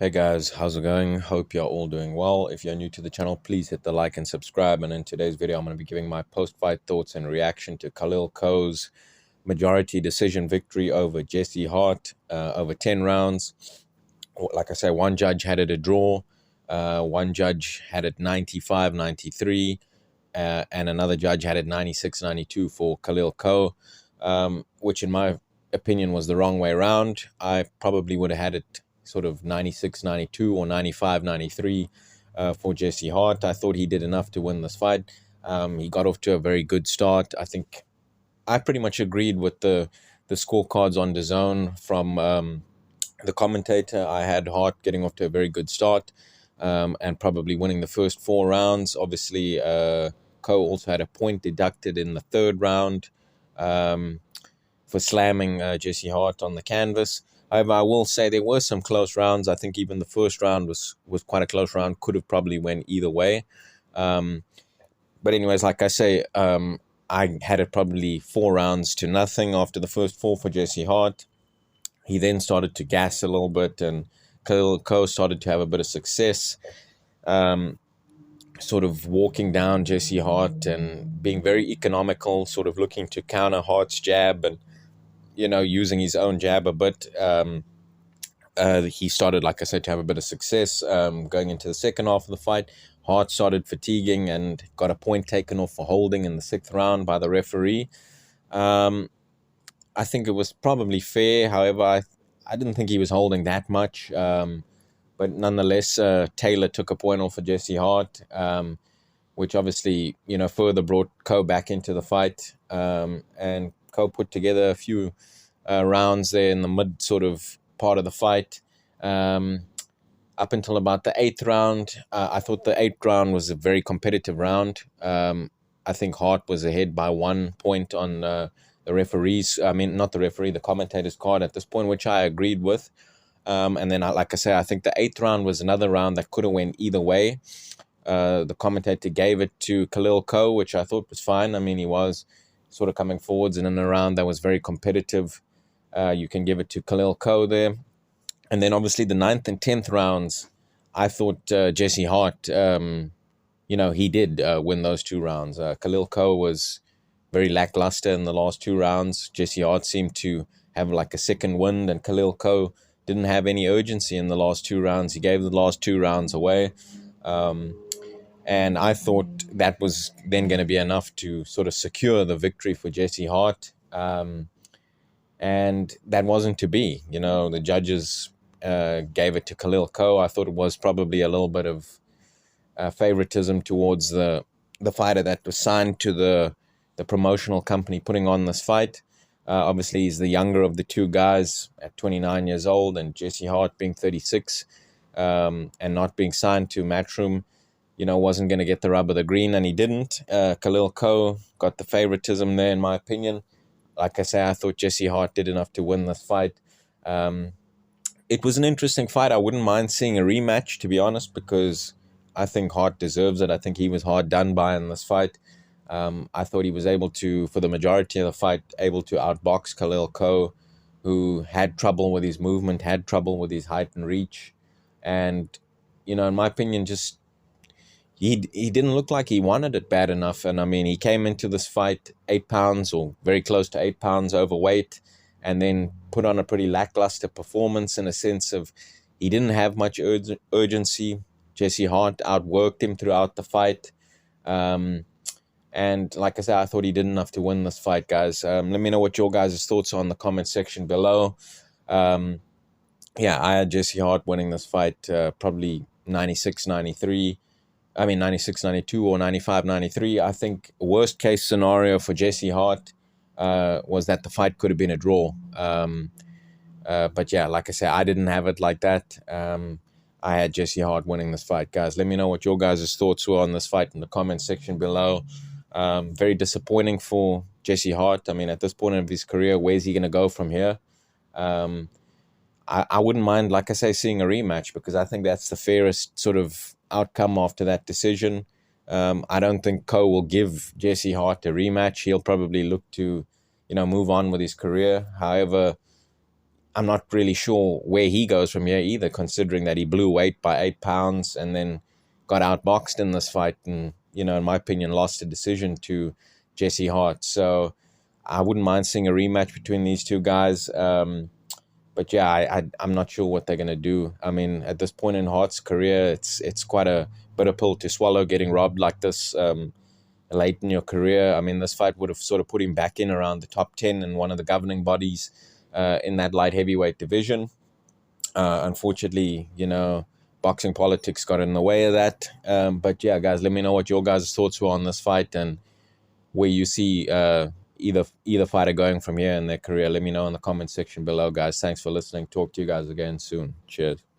Hey guys, how's it going? Hope you're all doing well. If you're new to the channel, please hit the like and subscribe. And in today's video, I'm going to be giving my post-fight thoughts and reaction to Khalil Coe's majority decision victory over Jesse Hart over 10 rounds. Like I say, one judge had it a draw, one judge had it 95-93, and another judge had it 96-92 for Khalil Coe, which in my opinion was the wrong way around. I probably would have had it sort of 96-92 or 95-93 for Jesse Hart. I thought he did enough to win this fight. He got off to a very good start. I think I pretty much agreed with the scorecards on DAZN from the commentator. I had Hart getting off to a very good start and probably winning the first 4 rounds. Obviously, Coe also had a point deducted in the third round for slamming Jesse Hart on the canvas. However, I will say there were some close rounds. I think even the first round was quite a close round. Could have probably went either way. But anyways, like I say, I had it probably 4 rounds to nothing after the first four for Jesse Hart. He then started to gas a little bit, and Khalil Coe started to have a bit of success, sort of walking down Jesse Hart and being very economical, sort of looking to counter Hart's jab and, using his own jab a bit. He started, like I said, to have a bit of success going into the second half of the fight. Hart started fatiguing and got a point taken off for holding in the sixth round by the referee. I think it was probably fair. However, I didn't think he was holding that much. But nonetheless, Taylor took a point off for Jesse Hart, which obviously, further brought Coe back into the fight. And Coe put together a few rounds there in the mid sort of part of the fight. Up until about the eighth round, I thought the eighth round was a very competitive round. I think Hart was ahead by 1 point on the referees. I mean, not the referee, the commentator's card at this point, which I agreed with. And then, like I say, I think the eighth round was another round that could have went either way. The commentator gave it to Khalil Coe, which I thought was fine. I mean, he was sort of coming forwards and in a round that was very competitive. You can give it to Khalil Coe there. And then obviously the ninth and 10th rounds, I thought Jesse Hart, he did win those 2 rounds. Khalil Coe was very lackluster in the last 2 rounds. Jesse Hart seemed to have like a second wind, and Khalil Coe didn't have any urgency in the last 2 rounds. He gave the last 2 rounds away. And I thought that was then going to be enough to sort of secure the victory for Jesse Hart. And that wasn't to be. The judges gave it to Khalil Coe. I thought it was probably a little bit of favoritism towards the fighter that was signed to the promotional company putting on this fight. Obviously, he's the younger of the two guys at 29 years old, and Jesse Hart being 36 and not being signed to Matchroom, wasn't going to get the rub of the green, and he didn't. Khalil Coe got the favoritism there, in my opinion. Like I say, I thought Jesse Hart did enough to win this fight. It was an interesting fight. I wouldn't mind seeing a rematch, to be honest, because I think Hart deserves it. I think he was hard done by in this fight. I thought he was able to, for the majority of the fight, able to outbox Khalil Coe, who had trouble with his movement, had trouble with his height and reach. And, in my opinion, just he didn't look like he wanted it bad enough. And, I mean, he came into this fight 8 pounds or very close to 8 pounds overweight, and then put on a pretty lackluster performance in a sense of he didn't have much urgency. Jesse Hart outworked him throughout the fight. And like I said, I thought he did enough to win this fight, guys. Let me know what your guys' thoughts are in the comment section below. Yeah, I had Jesse Hart winning this fight probably 96-93. I mean, 96-92 or 95-93. I think worst case scenario for Jesse Hart was that the fight could have been a draw. But yeah, like I said, I didn't have it like that. I had Jesse Hart winning this fight, guys. Let me know what your guys' thoughts were on this fight in the comment section below. Very disappointing for Jesse Hart. I mean, at this point of his career, where's he going to go from here? I wouldn't mind, like I say, seeing a rematch, because I think that's the fairest sort of outcome after that decision. I don't think Coe will give Jesse Hart a rematch. He'll probably look to, move on with his career. However, I'm not really sure where he goes from here either, considering that he blew weight by 8 pounds and then got outboxed in this fight, and in my opinion, lost a decision to Jesse Hart. So I wouldn't mind seeing a rematch between these two guys. But yeah, I'm not sure what they're gonna do. I mean, at this point in Hart's career, it's quite a bitter pill to swallow, getting robbed like this late in your career. I mean, this fight would have sort of put him back in around the top 10 in one of the governing bodies in that light heavyweight division. Unfortunately, boxing politics got in the way of that. But yeah, guys, let me know what your guys' thoughts were on this fight and where you see either fighter going from here in their career. Let me know in the comment section below, guys. Thanks for listening. Talk to you guys again soon. Cheers.